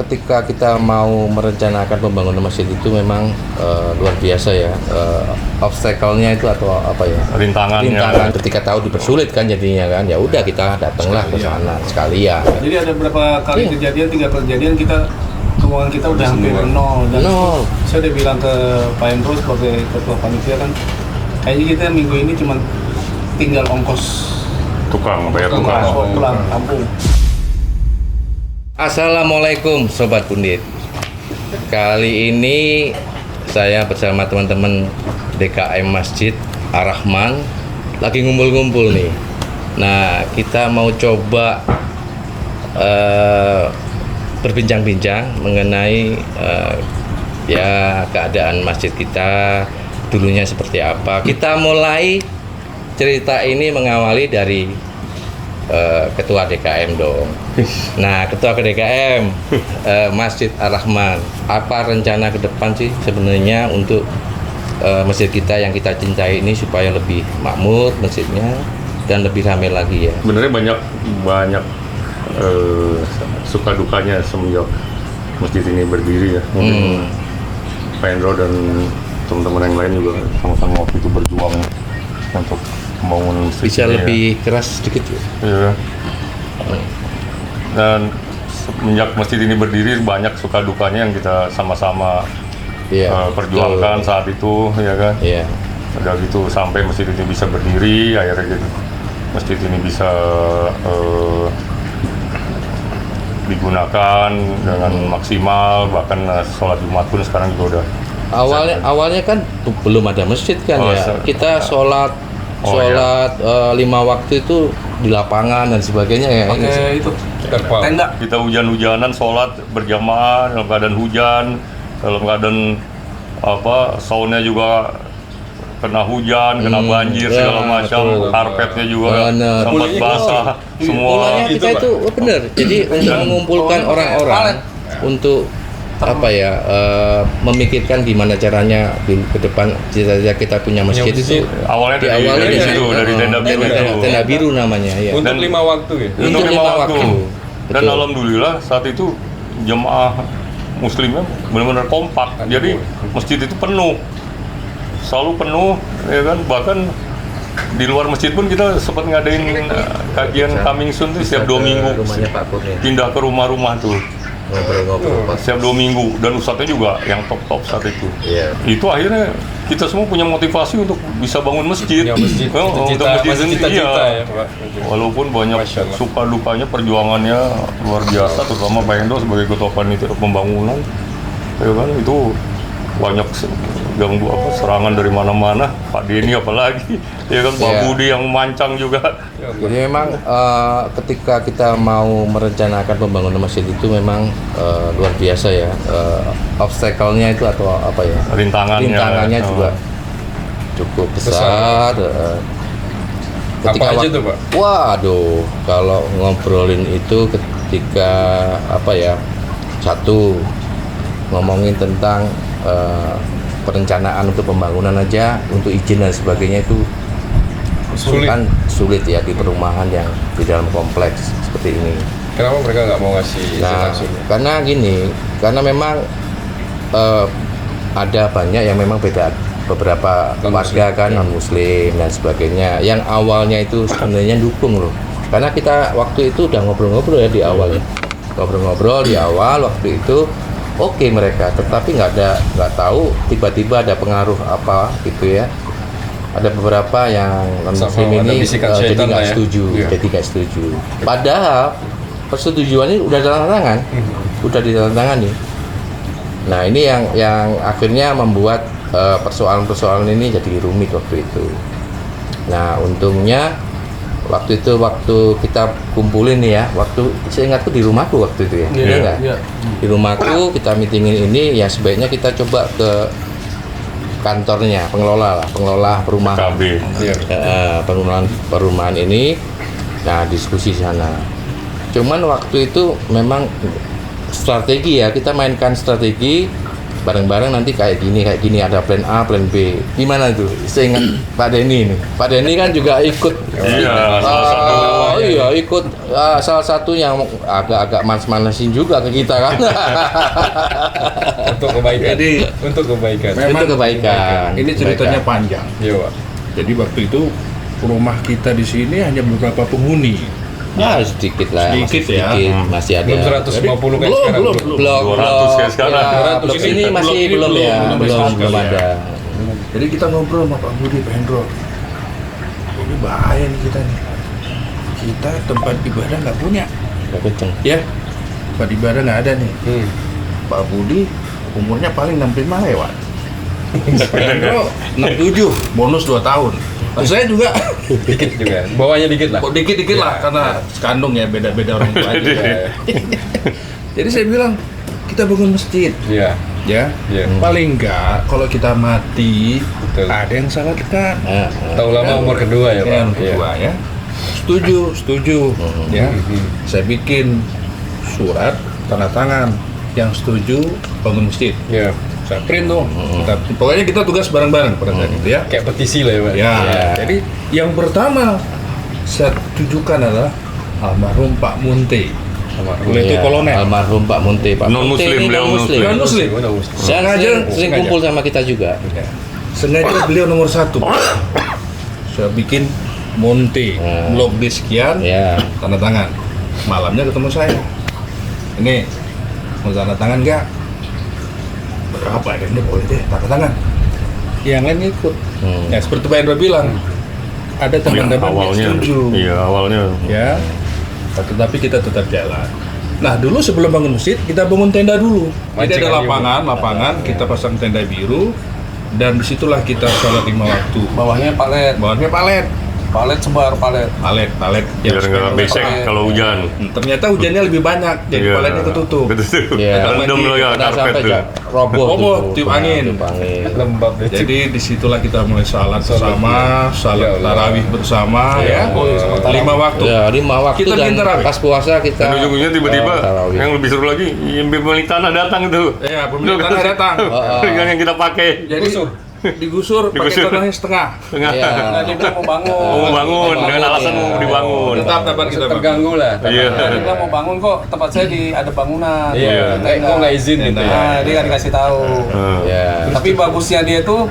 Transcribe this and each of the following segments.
ketika kita mau merencanakan pembangunan masjid itu memang luar biasa ya, obstacle-nya itu atau apa ya, rintangan ketika tahu dipersulit kan jadinya kan, ya udah kita datanglah ke sana sekalian. Jadi ada berapa kali kejadian, 3 kejadian keuangan kita udah hampir nol. Dan saya udah bilang ke Pak Endro sebagai ketua panitia kan, kayaknya kita minggu ini cuma tinggal ongkos bayar tukang pulang kampung. Assalamualaikum Sobat Pundit. Kali ini saya bersama teman-teman DKM Masjid Ar-Rahman lagi ngumpul-ngumpul nih. Nah, kita mau coba berbincang-bincang mengenai ya keadaan masjid kita dulunya seperti apa. Kita mulai cerita ini mengawali dari Ketua DKM dong. Nah, Ketua DKM Masjid Ar-Rahman, apa rencana ke depan sih sebenarnya untuk masjid kita yang kita cintai ini supaya lebih makmur masjidnya dan lebih ramai lagi ya? Sebenarnya banyak suka dukanya semenjak masjid ini berdiri ya. Pak Endro dan teman-teman yang lain juga sama-sama waktu itu berjuang untuk pembangunan masjid. Bisa lebih keras sedikit ya? Iya. Dan semenjak masjid ini berdiri banyak suka dukanya yang kita sama-sama perjuangkan saat itu, ya kan? Iya. Udah gitu sampai masjid ini bisa berdiri, akhirnya gitu masjid ini bisa digunakan dengan maksimal, bahkan sholat Jumat pun sekarang juga udah. Awalnya kan belum ada masjid kan ya. Kita sholat 5 waktu itu di lapangan dan sebagainya ya. Pakai itu tenda. Kita hujan-hujanan sholat berjamaah dalam keadaan hujan, dalam keadaan soundnya juga kena hujan, kena banjir segala macam, karpetnya juga sempat basah semua. Polanya kita itu benar. Jadi untuk mengumpulkan orang-orang untuk memikirkan gimana caranya ke depan cita-cita kita punya masjid itu awalnya dari situ, dari tenda biru itu. Tenda biru namanya ya. Untuk 5 waktu ya. Untuk 5 waktu. Dan alhamdulillah saat itu jemaah muslimnya benar-benar kompak. Jadi masjid itu penuh. Selalu penuh, ya kan? Bahkan di luar masjid pun kita sempat ngadain kajian coming soon tuh setiap 2 minggu. Pindah ke rumah-rumah tuh. Ngobrol-ngobrol setiap 2 minggu, dan ustadznya juga yang top saat itu. Itu akhirnya kita semua punya motivasi untuk bisa bangun masjid. Untuk masjid sendiri ya, Pak. Walaupun banyak suka dukanya, perjuangannya luar biasa, terutama Pak Endo sebagai ketua panitia pembangunan, ya kan, itu banyak ganggu serangan dari mana-mana, Pak Denny apalagi, ya kan, Pak Budi yang mancang juga. Jadi memang ketika kita mau merencanakan pembangunan masjid itu memang luar biasa ya, obstacle-nya itu atau apa ya, rintangannya juga cukup besar. Apa aja tuh, Pak? Waduh, kalau ngobrolin itu ketika satu ngomongin tentang perencanaan untuk pembangunan aja, untuk izin dan sebagainya itu sulit ya di perumahan yang di dalam kompleks seperti ini. Kenapa mereka nggak mau ngasih izin langsung? Karena memang ada banyak yang memang beda, beberapa warga kan non muslim dan sebagainya yang awalnya itu sebenarnya dukung loh, karena kita waktu itu udah ngobrol-ngobrol ya di awal ya, ngobrol-ngobrol di awal waktu itu. Oke mereka, tetapi nggak tahu tiba-tiba ada pengaruh apa gitu ya. Ada beberapa yang non-muslim ini jadi nggak setuju. Padahal persetujuan ini udah ditandatangani. Nah ini yang akhirnya membuat persoalan-persoalan ini jadi rumit waktu itu. Nah untungnya waktu kita kumpulin nih ya, saya ingatku di rumahku waktu itu ya, di rumahku kita meetingin ini ya, sebaiknya kita coba ke kantornya pengelola perumahan, perumahan ini, nah diskusi sana. Cuman waktu itu memang strategi ya, kita mainkan strategi bareng-bareng nanti kayak gini ada plan A, plan B. Gimana tuh? Seingat Pak Denny nih. Pak Denny kan juga ikut. Iya, salah satu. Iya, ikut salah satu yang agak manas-manasin juga ke kita kan. Untuk kebaikan. Jadi, untuk kebaikan. memang Itu kebaikan. ini ceritanya panjang. Iya, Pak. Jadi waktu itu rumah kita di sini hanya beberapa penghuni. Ya sedikit lah. Sedikit masih ya. sedikit, masih ada. Belum 150 kayak sekarang. belum. Blok 200 kayak sekarang. Ya, 200 blok ini. ini masih Blok ini belum ya, belum belum ya. ada. Jadi kita ngobrol sama Pak Budi, Pak Hendro. Ini bahaya nih kita nih. Kita tempat ibadah nggak punya, Nggak kenceng. ya. Tempat ibadah nggak ada nih. Pak Budi umurnya paling 65 lewat. Pak Hendro 67, bonus 2 tahun. Nah, saya juga Dikit juga. Bawahnya dikit lah. kok dikit-dikit lah karena sekandung ya, beda-beda orang tua juga. Jadi saya bilang kita bangun masjid, Iya. ya. Iya. Paling enggak kalau kita mati Betul. ada yang salatkan. Tahu lama umur kedua ya, Pak. Yang kedua ya. Setuju, ya. Saya bikin surat tanda tangan yang setuju bangun masjid. Iya. Saya print tuh. Pokoknya kita tugas bareng-bareng pada saat itu ya. Kayak petisi lah ya, Pak. Ya, Ya. jadi yang pertama saya tujukan adalah almarhum Pak Munte. Beliau itu Iya, kolonel. almarhum Pak Munte. Pak Non-Muslim, Munte ini beliau non-muslim. Bukan muslim. Saya Sengaja- sering sengaja. kumpul sama kita juga. Sengaja beliau nomor 1. Saya bikin Monte, blok di sekian, Ya. tanda tangan. Malamnya ketemu saya. Ini mau tanda tangan nggak? Berapa ya? Ini boleh deh, tanda tangan. Yang lain ikut. Ya seperti Pak Hendro bilang, ada teman-teman yang Awalnya, setuju. iya awalnya. Ya, tetapi kita tetap jalan. Nah dulu sebelum bangun masjid kita bangun tenda dulu. Jadi Mancing ada aja, lapangan, kita pasang tenda biru dan disitulah kita sholat 5 waktu. Bawahnya Bawahnya palet, sebar palet. palet. Biar nggak besek pakai- kalau hujan. Ternyata hujannya lebih banyak, jadi Iya. paletnya ketutup. Ketutup. Iya. Rendam lah ya Nggak karpet sampai tuh. roboh, Roboh, tuh. tiup angin. Tiup angin. Lembab ya. Jadi disitulah kita mulai salat bersama, Ya salat Allah. tarawih bersama, Ya ya. Allah. 5 waktu. Ya, 5 waktu Kita bikin dan tarawih. pas puasa kita. Dan ujung-ujungnya tiba-tiba tarawih. yang lebih seru lagi, yang pemilik tanah datang itu. Iya, pemilik tanah datang. Yang kita pakai. Jadi digusur pakai Digusur. tanahnya setengah. Tengah. Iya. Nah, dia bilang mau bangun. Mau bangun dengan alasan ya. mau dibangun. Tetap dapat kita bangun. Terganggu lah. Iya. Nah, dia bilang mau bangun kok, tempat saya ada bangunan. Iya. Tenda. Kok nggak izin gitu ya? Nah, dia nggak dikasih tahu. Nah, Ya. Tapi bagusnya dia tuh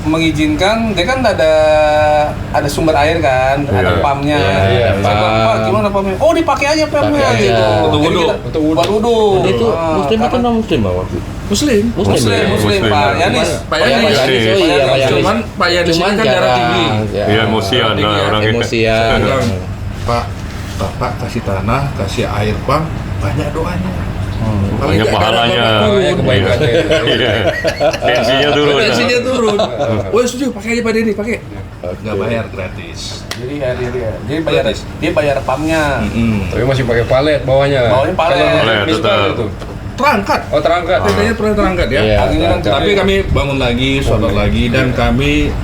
mengizinkan, dia kan ada sumber air kan, ada Iya. pumpnya. Iya, Saya bilang, pump. Pak gimana pumpnya? Oh dipakai aja pumpnya Pakai gitu. aja. Untuk Jadi wudhu. kita- Untuk wudhu. buat wudhu. Itu Ah, muslim atau karena- non muslim waktu? Muslim. Muslim, Muslim. Pak Yanis. Pak Oh, Yanis. Pak Yanis. Oh iya, Pak Yanis. Cuman Pak Yanis Cuman ini kan darah jarang. tinggi. Ya. Iya, emosian Tinggi lah ya, orangnya. Emosian. Bilang, Pak, Bapak kasih tanah, kasih air pump, banyak doanya. Paling Banyak nggak pahalanya. darah Bapak Banyak turun. kebaikannya. Iya. Tensinya turun. Tensinya turun. Oh setuju, pakai aja Pak Denny, pakai. Nggak bayar gratis. Jadi ya dia bayar pumpnya. Tapi masih pakai palet bawahnya. Bawahnya palet. Kalau Palet, misbah tetap. itu. Terangkat. Oh, terangkat. Tendanya pernah terangkat ya. Iya. Anginnya kan Tapi kami bangun lagi, sholat lagi, dan kami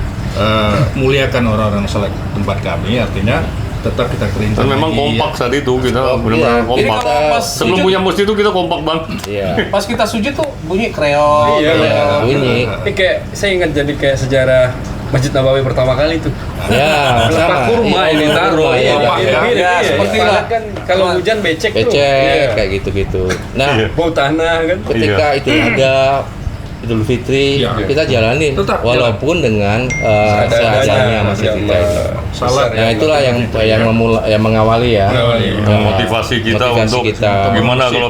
muliakan orang-orang sholat tempat kami. Artinya tetap kita keringkan. Dan memang lagi, kompak ya. saat itu kita Oh, benar-benar iya. Jadi kompak. kalau pas Sebelum sujud, punya masjid itu kita kompak banget. Iya. pas kita sujud tuh bunyi kreol. Iya, Iya, bunyi. Ini kayak saya ingat jadi kayak sejarah Masjid Nabawi pertama kali itu. Ya, Letak kurma Iya, ini taruh. kurma, Iya, iya. mirip-mirip, Ya, iya. seperti Palet lah. kan kalau hujan becek tuh. Becek Iya. kayak gitu-gitu. Nah, Iya. Bau tanah kan. ketika itu ada Idul Fitri, Iya. kita jalanin Tetap walaupun dengan Seadanya, seadanya masih ya kita Allah. ini. Salat. Nah, itulah yang mengawali ya. Mengawali. Nah, Motivasi kita motivasi untuk kita. gimana kalau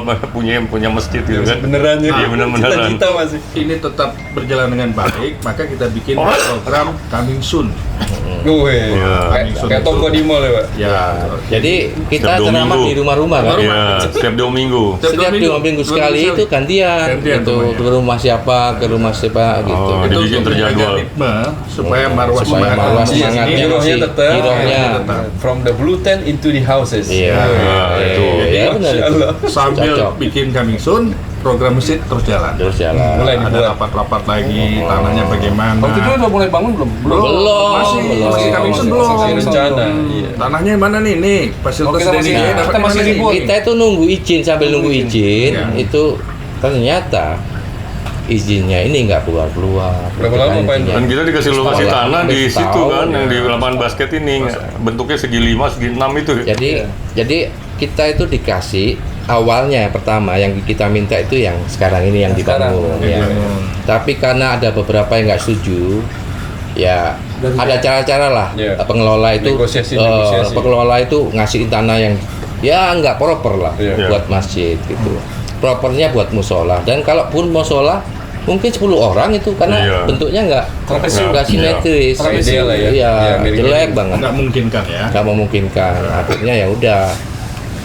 punya masjid gitu kan. Beneran ya. Iya, bener-beneran. Cita-cita masih. Ini tetap berjalan dengan baik, maka kita bikin program coming soon. Gue. Iya. Kayak toko di mall ya, Pak. Ya. Jadi kita Setiap 2 ceramah minggu. di rumah-rumah kan. Iya, setiap 2 minggu. Setiap 2 minggu sekali itu gantian, Gantian itu semuanya. ke rumah siapa, ke rumah siapa gitu. Oh, Itu dibikin untuk terjadwal. menjaga ritme supaya marwah Supaya semangat marwah di sini semangatnya masih- Girohnya tetap. Girohnya. tetap. From the blue tent into the houses. Iya. Nah, itu. Ya benar itu. Sambil Cocok. bikin coming soon, program masjid terus jalan. Terus jalan. Mulai Ada dibuat. rapat-rapat lagi, tanahnya bagaimana. Waktu itu udah mulai bangun belum? Belum. Masih coming soon belum. Masih rencana. Iya. Tanahnya mana nih? Nih, fasilitas Oh, kita dari masih- ini kita dapat masih mana nih? ribut. Kita itu nunggu izin sambil nunggu izin Iya. itu ternyata izinnya ini nggak keluar. Berapa lama, Pak Hendro? Dan kita dikasih lokasi Setahun. tanah di Setahun, situ kan, ya. yang di lapangan basket ini bentuknya segi 5, segi 6 itu. Jadi kita itu dikasih awalnya pertama yang kita minta itu yang sekarang ini yang dibangun. Ya. Tapi karena ada beberapa yang nggak setuju, ya ada cara-cara lah. Ya. Pengelola itu Negosiasi. pengelola itu ngasih tanah yang ya nggak proper lah Ya. buat masjid gitu. Propernya buat musola, dan kalaupun musola mungkin 10 orang itu karena Iya. bentuknya nggak simetris. Ideal lah ya. Iya, Ya, mirip-mirip. jelek banget. Nggak memungkinkan ya. Nggak memungkinkan. Akhirnya ya udah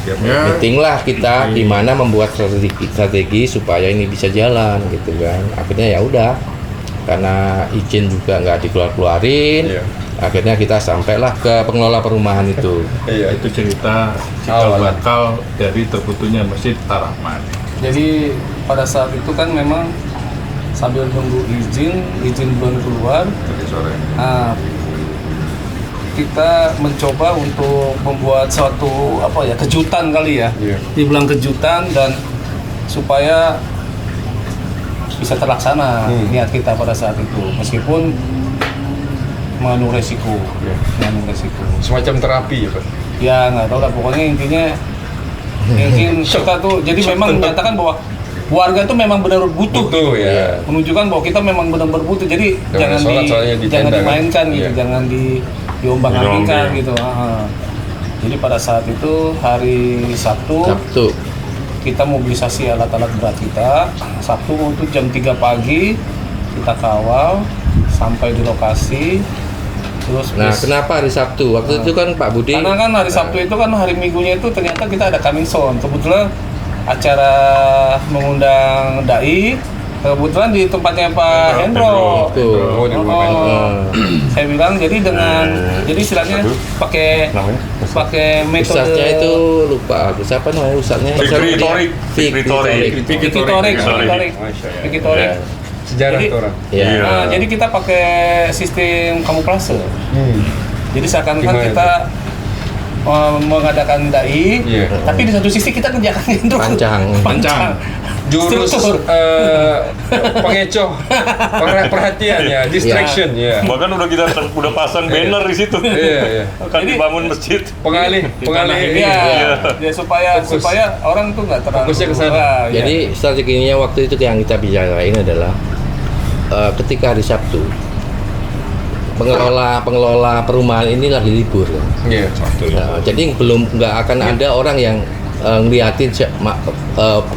Akhirnya meeting lah kita gimana membuat strategi supaya ini bisa jalan gitu kan. Akhirnya ya udah, karena izin juga nggak dikeluarin. Iya. Akhirnya kita sampailah ke pengelola perumahan itu. Iya. itu cerita Awal. bakal dari terputusnya Masjid Ar-Rahman. Jadi pada saat itu kan memang sambil nunggu izin belum keluar. Tadi sore. Nah, kita mencoba untuk membuat suatu kejutan kali ya. Iya. Dibilang kejutan dan supaya bisa terlaksana niat kita pada saat itu, meskipun mengandung resiko. Semacam terapi ya, Pak. Ya nggak tahu lah, pokoknya intinya mungkin kita tuh jadi memang menyatakan bahwa warga itu memang benar-benar butuh. Butuh ya. Menunjukkan bahwa kita memang benar-benar butuh. Jadi Jangan sholat soalnya di jangan tenda, kan? dimainkan gitu, Iya. jangan diombang-ambingkan Dirombeng. gitu. Jadi pada saat itu hari Sabtu kita mobilisasi alat-alat berat kita. Sabtu itu jam 3 pagi kita kawal sampai di lokasi. Terus Nah, kenapa hari Sabtu? Waktu itu kan Pak Budi. karena kan hari Sabtu itu kan hari Minggunya itu ternyata kita ada coming soon. Kebetulan acara mengundang dai, kebetulan di tempatnya Pak Hendro. Tuh. Oh, di rumah Pak Hendro. Saya bilang jadi jadi istilahnya pakai Namanya? metode Ustaznya itu lupa aku, siapa namanya ustaznya? Fikri Torik. Fikri Torik. Fikri Torik. Sejarah Jadi- itu orang. Ya. Iya. Nah, jadi kita pakai sistem kamuflase. Jadi seakan-akan Gimana kita mengadakan dai, Iya. tapi di satu sisi kita kerjakan itu Pancang. Jurus Struktur. pengecoh perhatian ya, distraction ya. Bahkan udah pasang banner di situ. Iya, iya. Akan Jadi- dibangun masjid. Pengalih Iya, ya supaya Fokus. orang tuh nggak terlalu Fokusnya ke sana. Wah, iya. Jadi strateginya waktu itu yang kita bicarain adalah ketika hari Sabtu pengelola perumahan ini lagi libur kan. Iya. Nah, jadi nggak akan ada orang yang ngeliatin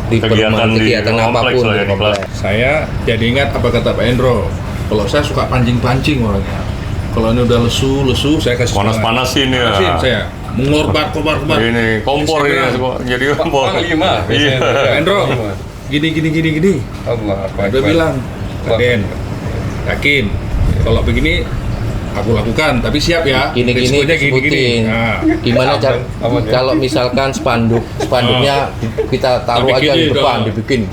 di perumahan kegiatan kompleks apapun lah ya, di di kompleks. Saya jadi ingat apa kata Pak Hendro. Kalau saya suka pancing-pancing orangnya. Kalau ini udah lesu, saya kasih Panas-panasin ya. Panasin saya. Mengorbar. Ini kompor ini jadi kompor. Panglima. Iya. Pak Hendro, gini. Allah, Dia bilang, Raden, yakin kalau begini aku lakukan, tapi siap ya. Gini-gini Risikonya disebutin. Nah, Gimana cara Aman ya? kalau misalkan spanduknya kita taruh aja di depan, dibikin.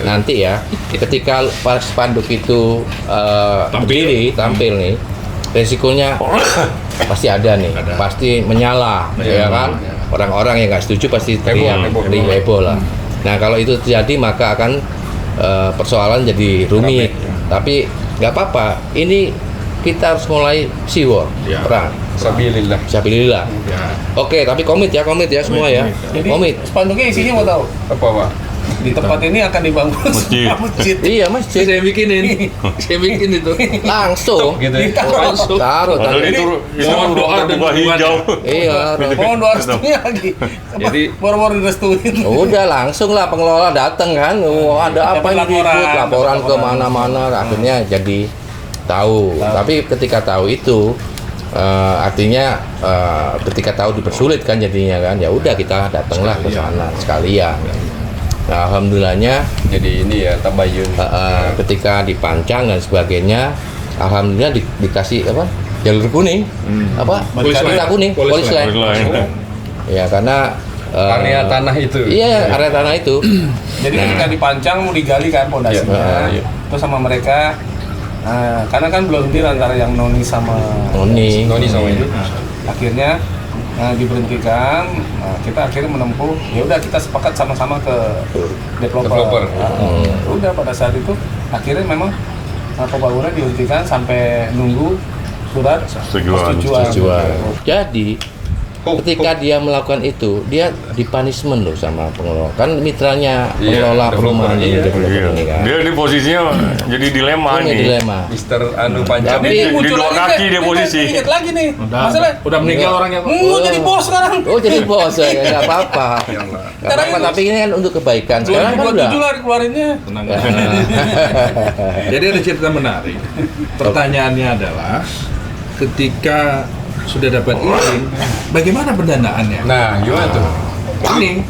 Nanti ya, ketika pas spanduk itu tampil nih, resikonya pasti ada nih, pasti menyala, ya kan? Orang-orang yang nggak setuju pasti teriak, heboh lah. Nah kalau itu terjadi maka akan persoalan jadi rumit. Tapi nggak apa-apa, ini kita harus mulai siwor, Ya. perang. Sabilillah. Fisabilillah. ya. Oke, tapi komit ya semua ya. Jadi Komit. spanduknya isinya mau tahu? Apa, Pak? Di tempat ini akan dibangun Masjid. sebuah masjid. Iya, masjid. Saya bikinin, saya bikin itu. Langsung. Gitu ya. Langsung. Taruh. Padahal itu mohon doa dan terbuka dukungan. hijau. Iya. Mohon doa restunya lagi. Jadi- baru-baru direstuin. Udah langsung lah pengelola datang kan. Oh, ada apa Dapat ini ribut, laporan laporan. ke mana-mana. Akhirnya jadi tahu. Tapi ketika tahu itu artinya ketika tahu dipersulit kan jadinya kan. Ya udah kita datanglah ke sana sekalian. Nah, alhamdulillahnya Jadi ini ya tabayun. ketika dipancang dan sebagainya, alhamdulillah dikasih apa jalur kuning, apa Polis kereta line. kuning, Polis polis line. line. Ya karena Area tanah itu. Iya, area tanah itu. Jadi ketika dipancang mau digali kan pondasinya. Iya. Terus sama mereka karena kan belum deal antara yang Noni sama Noni. Noni sama ini. akhirnya Nah, diberhentikan, nah, kita akhirnya menempuh, ya udah kita sepakat sama-sama ke developer. Udah pada saat itu akhirnya memang pembangunan dihentikan sampai nunggu surat persetujuan. Jadi ketika dia melakukan itu, dia dipunishment loh sama pengelola. Kan mitranya pengelola perumahan ini, developer ini kan. Dia di posisinya jadi dilema Punya nih. dilema. Mister Anu Panjang. Tapi di dua kaki dia posisi. Ingat lagi nih, masalah Udah meninggal orangnya. jadi bos sekarang. Oh jadi bos ya, nggak apa-apa. Nggak apa-apa, tapi ini kan untuk kebaikan. Sekarang kan udah. 2027 lah keluarinnya. Tenang. Jadi ada cerita menarik. Pertanyaannya adalah ketika sudah dapat izin, bagaimana pendanaannya? Nah, gimana tuh? Ini,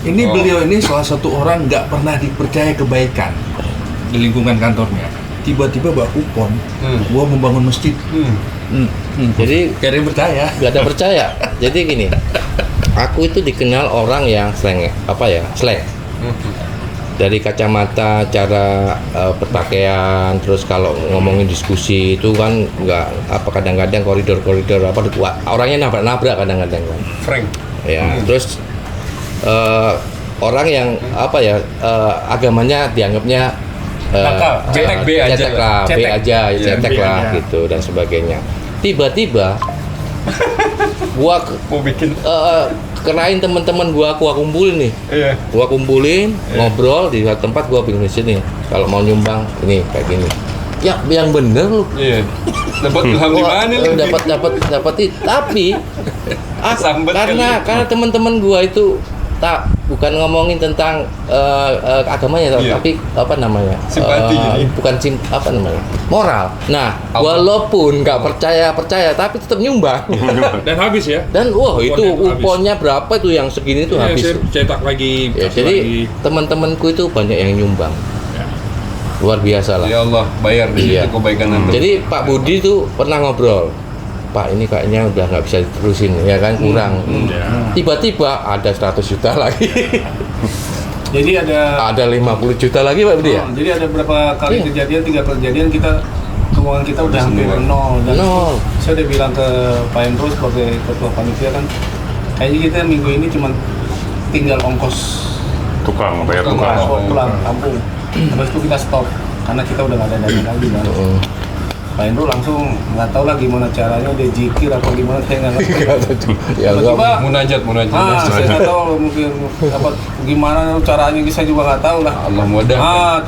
ini beliau ini salah satu orang nggak pernah dipercaya kebaikan di lingkungan kantornya. Tiba-tiba bawa kupon, gua membangun masjid. Jadi Gak ada yang percaya. nggak ada percaya. Jadi gini, aku itu dikenal orang yang slang. Dari kacamata cara berpakaian, terus kalau ngomongin diskusi itu kan nggak apa, kadang-kadang koridor apa orangnya nabrak kadang-kadang kan. Frank. Ya, terus orang yang apa ya, agamanya dianggapnya Nakal. Cetek B aja cetek lah. lah, B Cetek. aja, cetek B lah aja. gitu dan sebagainya. Tiba-tiba gua Mau bikin. kenain teman-teman gua kumpulin nih. Iya. Gua kumpulin, ngobrol di satu tempat, gua bikin di sini. Kalau mau nyumbang ini kayak gini. Ya, yang bener lu. Iya. Dapat ilham di Wah, mana lu? dapat tapi Sambat karena teman-teman gua itu bukan ngomongin tentang agamanya, Iya. tapi apa namanya, Simpati jadi. bukan apa namanya, moral. Nah, walaupun nggak percaya tapi tetap nyumbang. Dan habis ya. Dan wah Kuponnya itu tuh habis. kuponnya berapa itu yang segini itu Iya, habis. saya cetak lagi. Ya, kasih jadi lagi. teman-temanku itu banyak yang nyumbang. Ya. Luar biasa lah. Ya Allah, bayar di Iya. situ kebaikan antum. Jadi Pak Budi tuh pernah ngobrol, Pak ini kayaknya udah nggak bisa diterusin ya kan, kurang. Ya. Tiba-tiba ada 100 juta lagi. Jadi ada Ada 50 juta lagi Pak Budi ya? jadi ada berapa kali Iya. kejadian, 3 kejadian kita keuangan kita udah hampir nol. Dan Nol. saya udah bilang ke Pak Endro sebagai ketua panitia kan, kayaknya kita minggu ini cuma tinggal ongkos Bayar tukang. transport pulang kampung. Habis itu kita stop karena kita udah nggak ada dana lagi kan. Pak Endro langsung nggak tahu lah gimana caranya, dia jikir apa gimana, saya nggak ngerti. Ya Tiba-tiba Munajat. saya nggak tahu mungkin dapat gimana caranya, saya juga nggak tahu lah. Allah mudah.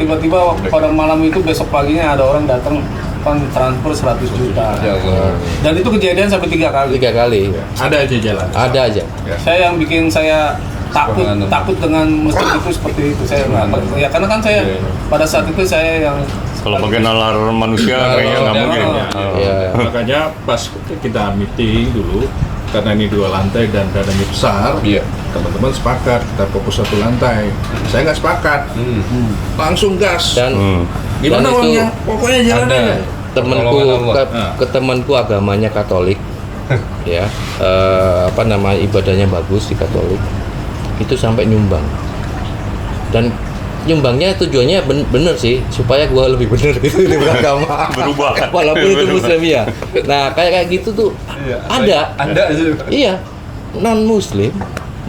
Tiba-tiba pada malam itu, besok paginya ada orang datang kan transfer 100 juta. Ya Allah. Dan itu kejadian sampai 3 kali. 3 kali. Ada aja jalan. Ada aja. Saya yang bikin saya Subhanallah. takut dengan masjid itu seperti itu. Saya nggak, ya karena kan saya pada saat itu saya yang Kalau pakai nalar manusia kayaknya nggak mungkin. Ya. Makanya pas kita meeting dulu, karena ini 2 lantai dan dananya besar, Iya. teman-teman sepakat kita fokus 1 lantai. Saya nggak sepakat, langsung gas. Dan Gimana dan itu uangnya? Pokoknya jalan Ada. aja. temanku Pertolongan Allah. ke temanku agamanya Katolik. Ya, apa namanya, ibadahnya bagus di Katolik. Itu sampai nyumbang. Dan nyumbangnya tujuannya bener sih, supaya gua lebih bener gitu di beragama. Berubah. Walaupun itu Muslim ya. Nah, kayak gitu tuh ada. Ada aja. Iya, non Muslim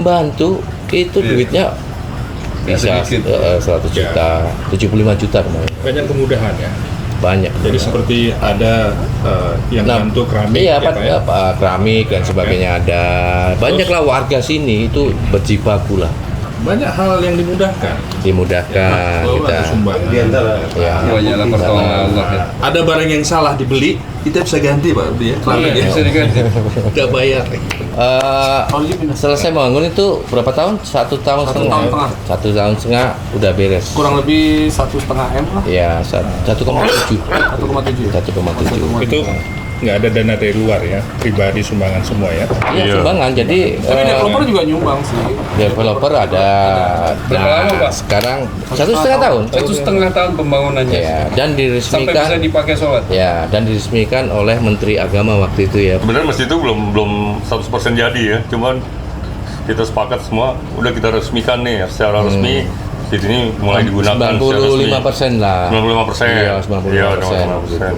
bantu itu Iya. duitnya bisa sedikit. 100 juta, 75 juta kemarin. Banyak kemudahan ya. Banyak. Jadi seperti ada yang bantu keramik, iya, ya, Pak, ya? keramik dan sebagainya ada. Banyaklah warga sini itu berjibaku lah, Banyak hal yang dimudahkan. dimudahkan Bahwa kita. ada sumbangan. Ya. Banyaklah pertolongan Allah. Ya. Ada barang yang salah dibeli, kita bisa ganti Pak Budi ya. Keramik Iya, ya. bisa diganti. Nggak bayar. Selesai bangun itu berapa tahun? 1 tahun setengah. tahun setengah. 1 tahun setengah udah beres. kurang lebih 1,5 M lah. Ya, 1,7. 1,7. 1,7. Itu nggak ada dana dari luar ya, pribadi sumbangan semua ya. Iya, Iya. sumbangan. Jadi Tapi developer juga nyumbang sih. developer ada. Berapa lama, Pak? Sekarang 1,5 tahun. 1,5 tahun pembangunannya. Ya, dan Sampai bisa diresmikan. dipakai sholat. Ya, dan diresmikan oleh Menteri Agama waktu itu ya. Sebenarnya masjid itu belum 100% jadi ya, cuman kita sepakat semua udah kita resmikan nih secara resmi. Di sini mulai digunakan secara resmi. 95% lah. 95%. Iya, 95%. 95%.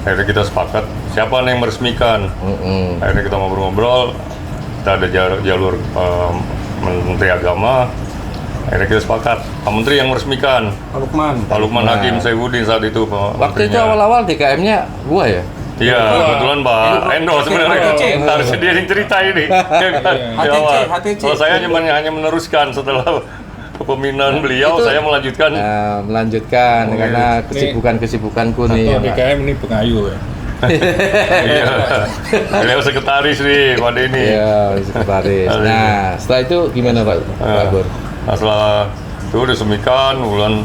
Akhirnya kita sepakat siapa nih yang meresmikan. Akhirnya kita ngobrol-ngobrol, kita ada jalur Menteri Agama. Akhirnya kita sepakat, Pak Menteri yang meresmikan, Pak Lukman Hakim Saifuddin saat itu Pak Waktu itu Menterinya. awal-awal DKM-nya gua ya. Iya, kebetulan Pak Endo sebenarnya harus dia yang cerita ini. Ya kan? Di awal. HTC. Kalau saya hanya meneruskan setelah kepemimpinan beliau, saya melanjutkan. Nah, melanjutkan karena kesibukanku nih. Atau BKM ini pengayu ya. Iya. Beliau sekretaris nih, Pak Denny. Iya, sekretaris. Nah, setelah itu gimana Pak Bor? Nah, setelah itu diresmikan, bulan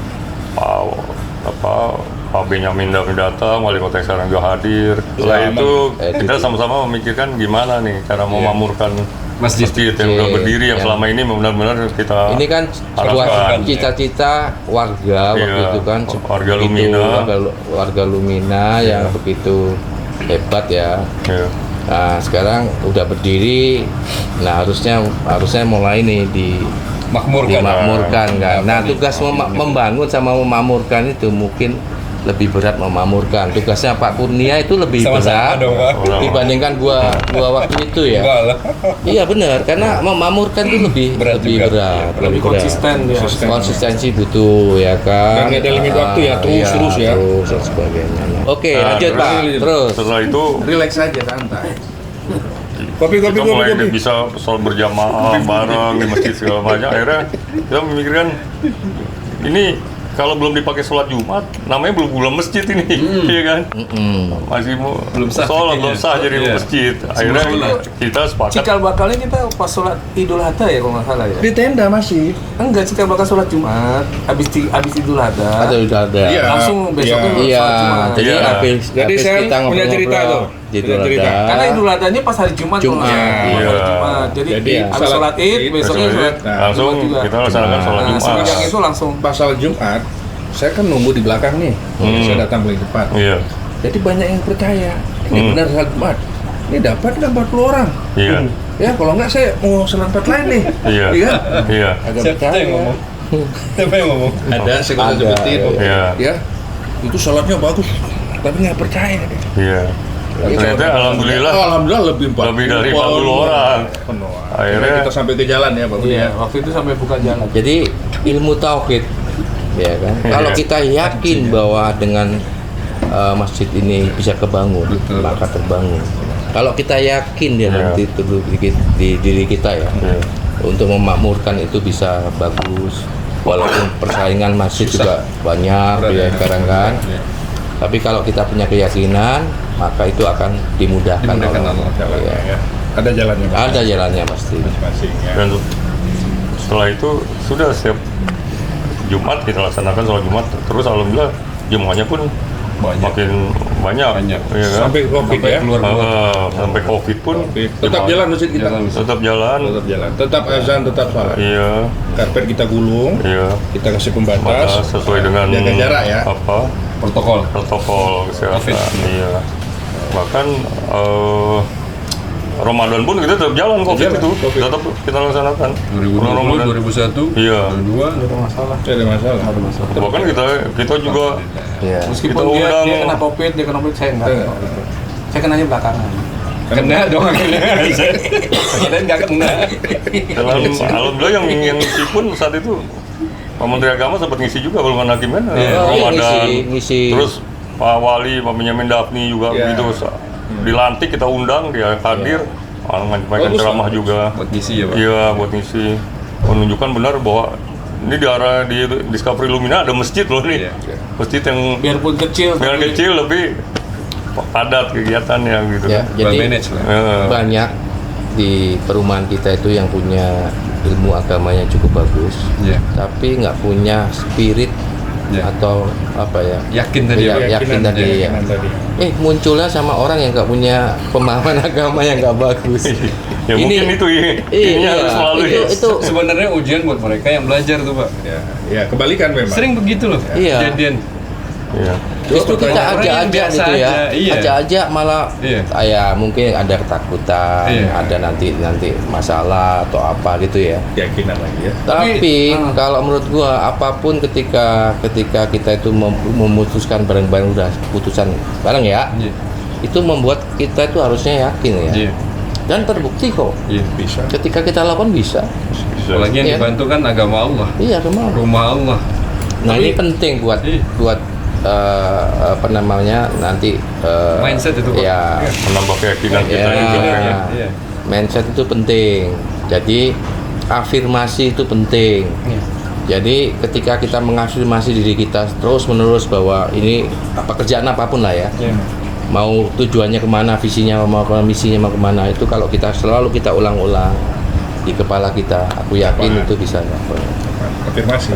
Pak Benyamin datang, wali kota yang sekarang juga hadir. Setelah itu kita sama-sama memikirkan gimana nih cara memamurkan masjid yang udah berdiri yang selama ini benar-benar kita Ini kan harapkan. cita-cita warga waktu Iya, itu kan warga begitu, Lumina. warga Lumina yang begitu hebat ya. Ya. Nah, sekarang udah berdiri. Nah, harusnya mulai nih dimakmurkan kan. Nah, tugas membangun sama memakmurkan itu mungkin lebih berat memamurkan. Tugasnya Pak Kurnia itu lebih berat dong, Pak. dibandingkan gua waktu itu ya. Enggak lah. Iya benar, karena memamurkan itu lebih berat, Lebih konsisten dia. Konsistensi butuh ya kan. Dan nggak ada limit waktu ya, terus ya. Terus dan sebagainya. Oke, Nah, lanjut Pak. Terus. Setelah itu Relax aja, santai. kita mulai bisa sholat berjamaah bareng di masjid segala macam. Akhirnya kita memikirkan ini kalau belum dipakai sholat Jumat, namanya belum masjid ini, iya kan? Masih belum sah jadi masjid. Akhirnya kita sepakat. Cikal bakalnya kita pas sholat Idul Adha ya kalau nggak salah ya. Di tenda masih. Enggak, cikal bakal sholat Jumat, habis Idul Adha. Atau udah ada. Iya. Langsung besoknya Iya, sholat Jumat. jadi Iya. Jadi habis saya kita punya cerita tuh. Gitu Punya cerita. ada. Karena Idul Adhanya pas hari Jumat. kalau nggak salah. Iya. Hari Jumat. Jadi habis sholat Id, besoknya sholat. Langsung Jumat juga. kita laksanakan sholat Nah, Jumat. semenjak itu langsung. Pas sholat Jumat, saya kan nunggu di belakang nih. Saya datang paling depan. Iya, Jadi banyak yang percaya. Ini benar sholat Jumat. Ini dapat nggak 40 orang? iya, Ya kalau nggak saya mau sholat tempat lain nih. iya, Iya. iya, Agak Siapa percaya. yang ngomong? Siapa yang ngomong? Ada, saya nggak Ada, sebutin. iya, Ya, itu sholatnya bagus. Tapi nggak percaya. iya. Ternyata alhamdulillah Alhamdulillah lebih dari 40 orang. Penuh. Akhirnya kita sampai ke jalan ya Pak Budi. Iya, waktu itu sampai buka jalan. Jadi ilmu tauhid ya kan. Kalau kita yakin bahwa dengan masjid ini bisa kebangun, maka terbangun. Kalau kita yakin dia nanti di diri kita ya, untuk memakmurkan itu bisa bagus. Walaupun persaingan masjid juga banyak ya sekarang kan. Tapi kalau kita punya keyakinan, maka itu akan dimudahkan oleh Allah. Jalannya, Ya. ya. Ada jalannya. Pak. Ada jalannya pasti. Masing-masing ya. dan setelah itu sudah setiap Jumat kita laksanakan sholat Jumat. Terus alhamdulillah jemaahnya pun makin banyak. Iya kan? Sampai Covid ya. Sampai Covid pun Tetap jalan masjid kita. tetap jalan. Tetap jalan. Tetap azan, tetap sholat. Iya, Karpet kita gulung. iya. Kita kasih Maka pembatas. sesuai dengan Jaga jarak ya. apa protokol kesehatan. Iya. Bahkan Ramadan pun kita tetap jalan Covid Jalan, itu. Covid. Tetap kita laksanakan. 2020, Ramadan. 2001, Iya. 2002. Nggak ada masalah. Tidak ada masalah. Bahkan kita juga Ya. Meskipun Kita dia undang- kena COVID, dia kena COVID, saya enggak. Saya kenanya belakangan. Kena dong akhirnya. Kirain nggak kena. alhamdulillah yang ngisi pun saat itu Pak Menteri Agama sempat ngisi juga Pak Hakim kan Ramadan. ngisi. Terus Pak Wali, Pak Benyamin Daphni juga Iya. begitu. Dilantik kita undang, dia hadir, menyampaikan Bagus, ceramah Pak. juga. Buat ngisi ya, Pak. Iya, buat ngisi. Menunjukkan benar bahwa ini di arah di Discovery Lumina ada masjid loh nih. Iya. Masjid yang Biarpun kecil, biar tapi kecil lebih padat kegiatannya gitu. Ya, Well jadi managed lah. banyak di perumahan kita itu yang punya ilmu agamanya cukup bagus, Iya. tapi nggak punya spirit Ya. atau apa ya? Yakin tadi, Ya, Pak. yakin tadi ya. Keyakinan tadi. Munculnya sama orang yang nggak punya pemahaman agama yang nggak bagus. Ya mungkin itu ya. Ini Iya, harus selalu ya. itu Sebenarnya ujian buat mereka yang belajar tuh, Pak. Ya, kebalikan memang. Sering begitu loh. Iya. Kejadian. Iya. justru kita Orang yang ajak-ajak biasa gitu ya, aja, iya. ajak-ajak malah Iya. ya mungkin ada ketakutan, Iya. ada nanti masalah atau apa gitu ya. Keyakinan lagi ya. Tapi kalau menurut gua apapun ketika kita itu memutuskan bareng-bareng udah putusan bareng ya, Iya. itu membuat kita itu harusnya yakin ya. Iya. Dan terbukti kok. Iya. Bisa. Ketika kita lakukan bisa. Bisa. Apalagi yang Iya. dibantu kan agama Allah, Iya, kemana? rumah Allah. Nah, ini penting buat Iya. apa namanya nanti Mindset itu, Pak. ya, Menambah keyakinan kita Ya. juga kan. Iya. mindset itu penting. Jadi afirmasi itu penting. Iya. Jadi ketika kita mengafirmasi diri kita terus menerus bahwa ini pekerjaan apapun lah ya, Iya. mau tujuannya kemana, visinya mau kemana, misinya mau kemana, itu kalau kita selalu kita ulang-ulang di kepala kita, aku yakin itu bisa Afirmasi.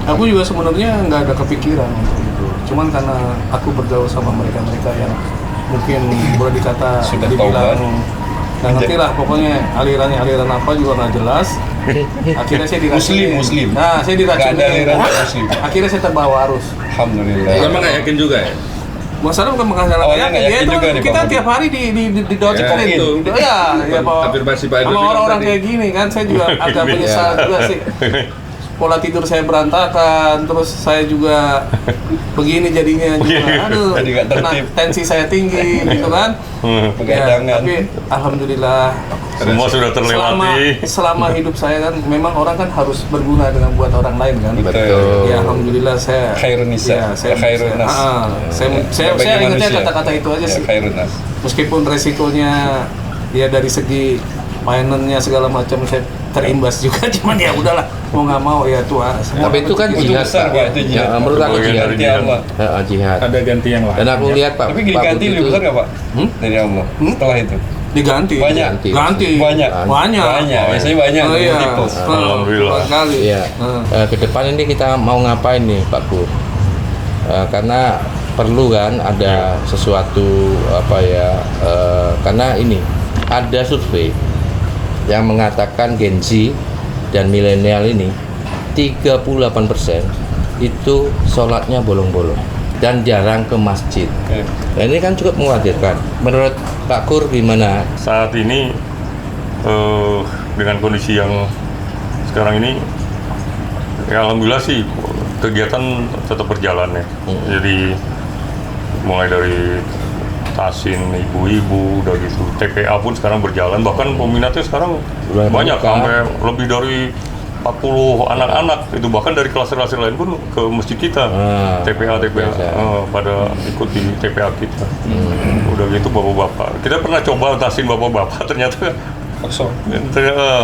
Aku juga sebenarnya nggak ada kepikiran untuk itu. Cuman karena aku bergaul sama mereka-mereka yang mungkin boleh dikata Sudah dibilang taubat. nggak ngerti lah, pokoknya aliran apa juga nggak jelas. Akhirnya saya diracuni. Muslim. Nah, saya diracuni. Nggak ada aliran Muslim. Akhirnya saya terbawa arus. Alhamdulillah. Lama nggak yakin juga ya? Masalah bukan masalah Awalnya yakin, nggak ya yakin itu juga nih, kita Pak Budi. tiap hari di docekin Ya, itu. Ya, ya Pak. Afirmasi Pak Hendro Sama bilang orang-orang tadi. kayak gini kan, saya juga agak Gini. menyesal juga sih. Pola tidur saya berantakan, terus saya juga begini jadinya juga. Aduh, Jadi nggak tertib. tensi saya tinggi gitu kan. Ya, Begadangan. tapi alhamdulillah Semua sudah terlewati. selama hidup saya kan memang orang kan harus berguna dengan buat orang lain kan. Betul. Ya alhamdulillah saya Khairun nisa, ya, saya khairun nas. saya Bagi ingatnya manusia. kata-kata itu aja Ya, sih. khairun nas. Meskipun resikonya ya dari segi finance-nya segala macam saya terimbas juga, cuman ya udahlah mau nggak mau ya Tuhan. Tapi itu kan Itu jihad, besar, Pak, itu jihad. Ya, menurut aku Bagian jihad. dari Ganti Allah. Jihad. Ada ganti yang lain. Dan aku lihat Pak, Tapi Pak diganti Budi lebih itu besar nggak Pak? Hmm? Dari Allah. Hmm? Setelah itu. Diganti. Banyak. Ganti. Banyak. Banyak. Banyak. Biasanya banyak. Oh, iya. Multiple. Alhamdulillah. Sekali. Iya. Ke depan ini kita mau ngapain nih Pak Gur? Karena perlu kan ada sesuatu apa ya? Karena ini ada survei yang mengatakan Gen Z dan milenial ini 38% itu sholatnya bolong-bolong dan jarang ke masjid. Oke. Nah, ini kan cukup mengkhawatirkan. Menurut Pak Kur gimana? Saat ini dengan kondisi yang sekarang ini, ya alhamdulillah sih kegiatan tetap berjalan ya. Jadi mulai dari tasin ibu-ibu udah gitu, TPA pun sekarang berjalan, bahkan peminatnya sekarang Udah banyak, buka. sampai lebih dari 40 anak-anak itu, bahkan dari kelas-kelas lain pun ke masjid kita. TPA biasa. pada ikut di TPA kita. Udah gitu bapak-bapak, kita pernah coba tasin bapak-bapak, ternyata Kosong.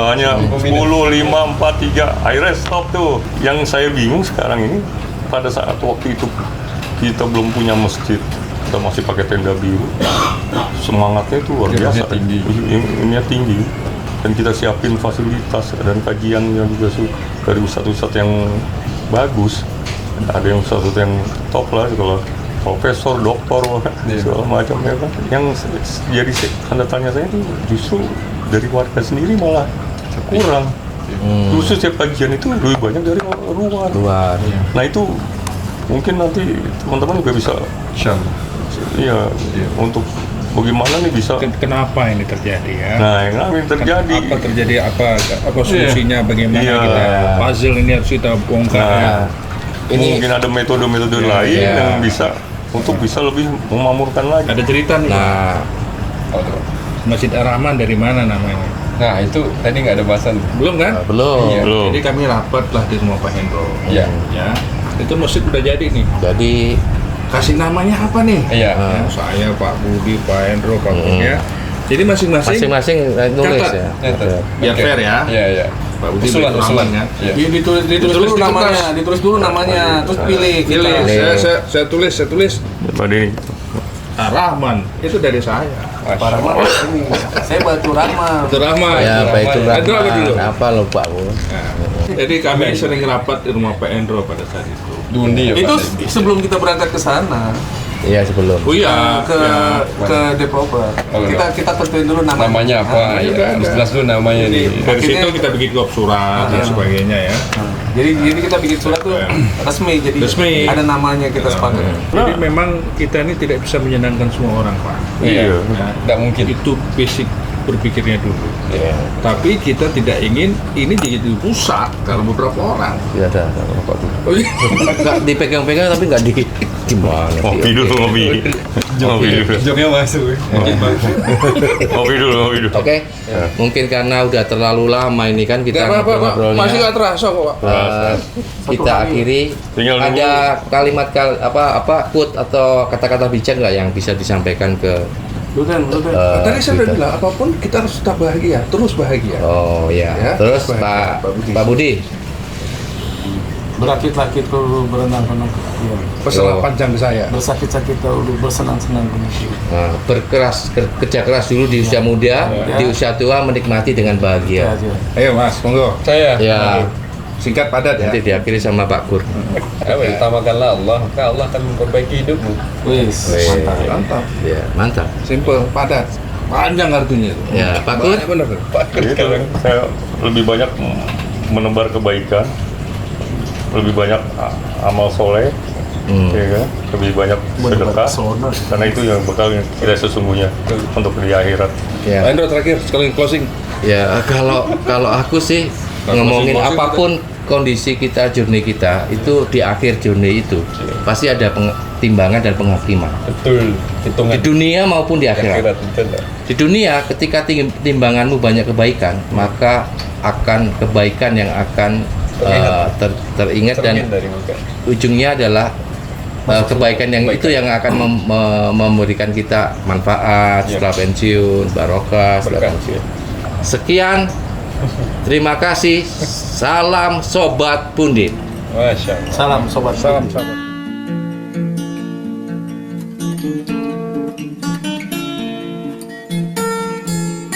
hanya 10, 5, 4, 3, akhirnya stop tuh. Yang saya bingung sekarang ini, pada saat waktu itu kita belum punya masjid, kita masih pakai tenda biru, semangatnya itu luar Ilmunya biasa, tinggi. ilmunya tinggi, dan kita siapin fasilitas dan kajian yang juga dari ustadz-ustadz yang bagus. Ada yang ustadz yang top lah, kalau profesor, doktor, segala macam ya kan. Yang jadi tanda tanya saya itu justru dari warga sendiri malah kurang. Khusus ya kajian itu lebih banyak dari luar. Luar. Nah itu mungkin nanti teman-teman juga bisa, Insyaallah. iya, untuk bagaimana nih bisa. Kenapa ini terjadi ya? Nah yang terjadi. Apa terjadi, apa solusinya, bagaimana Iya. kita puzzle ini harus kita bongkar ya. Nah, Ini mungkin ada metode-metode lain Iya. yang bisa untuk bisa lebih memamurkan lagi. Ada cerita nih, nah Masjid Ar-Rahman dari mana namanya? Nah, itu tadi nggak ada bahasan. Belum kan? belum. Iya. Belum. Jadi kami rapat lah di rumah Pak Hendro. Iya. Ya, itu masjid udah jadi nih. Jadi Kasih namanya apa nih? Iya. Ah. Ya, saya, Pak Budi, Pak Hendro, Pak Budi ya. Jadi masing-masing masing-masing nulis Catat. ya. Catat. biar Oke. fair ya. Iya, iya. Pak Budi Usulan, beri usulan. namanya. Iya. Ditulis Ditulis dulu di namanya, kertas. ditulis dulu namanya, terus pilih. Pilih. Pilih. Saya tulis. Tadi ini Ar-Rahman itu dari saya. Masya Pak Rahman Allah. ini, saya Batu Rahman. Itu Rahman. Ya, Baitur Hendro apa dulu? Rahman. Apa lupa Bu? Nah, jadi kami sering rapat di rumah Pak Hendro pada saat itu. Dundi ya, Itu Pak. sebelum kita berangkat ke sana, Iya sebelum. Oh iya, ke ya. Developer. Oh, Kita tentuin dulu namanya. Namanya apa? Namanya Ya, udah harus ada. jelas dulu namanya nih. Dari Akhirnya- situ kita bikin surat dan sebagainya ya. Jadi kita bikin surat tuh resmi, jadi Resmi. ada namanya kita sepakat. Jadi memang kita ini tidak bisa menyenangkan semua orang, Pak. Iya. Ya. Nggak mungkin. Itu basic berpikirnya dulu. Ya. Tapi kita tidak ingin ini jadi rusak karena beberapa orang. Ya ada rokok dulu. Oh, iya. Nggak dipegang-pegang tapi nggak di gimana? Ngopi sih? dulu, ngopi. Ngopi dulu. Joknya masuk. Ngopi dulu, ngopi dulu. Oke, mungkin karena udah terlalu lama ini kan kita Nggak apa-apa, Pak. ngobrolnya. Masih nggak terasa kok, Pak. Kita akhiri. Tinggal Ada kalimat apa quote atau kata-kata bijak nggak yang bisa disampaikan ke Lu kan Tadi saya udah kita? bilang, apapun kita harus tetap bahagia, terus bahagia. Oh ya. Ya, Terus baik. Pak Budi. berakit-rakit dulu, berenang-renang kemudian. Pesan Oh. panjang ke saya. Bersakit-sakit dulu, bersenang-senang kemudian. Nah, kerja keras dulu di usia muda, Ya. di usia tua menikmati dengan Ya, bahagia. ya. Ayo Mas, monggo. Saya. Ya, Singkat padat ya. nanti diakhiri sama Pak Kur. Utamakanlah Allah, maka Allah akan memperbaiki hidupmu. Wis, Wih. mantap. Mantap. Ya, mantap. Simple, padat. Panjang artinya itu. Ya, Pak Kur. Banyak bener. Gitu kan, saya lebih banyak menebar kebaikan, lebih banyak amal soleh, ya kan? Lebih banyak sedekah, Pesona. karena itu yang bekal kita sesungguhnya untuk di akhirat. Ya. Andro terakhir sekali closing. Ya, kalau aku sih Kalau ngomongin closing apapun kondisi kita, journey kita itu di akhir journey itu pasti ada timbangan dan penghakiman. Betul. Hitungan Di dunia maupun di akhirat. betul. Di dunia ketika timbanganmu banyak kebaikan, maka akan kebaikan yang akan teringat dan Cermin dari muka. ujungnya adalah kebaikan yang itu yang akan memberikan kita manfaat Ya. setelah pensiun, barokah setelah Berkah. pensiun. Sekian, terima kasih. Salam Sobat Pundit. Masya Allah. Salam sobat. Salam.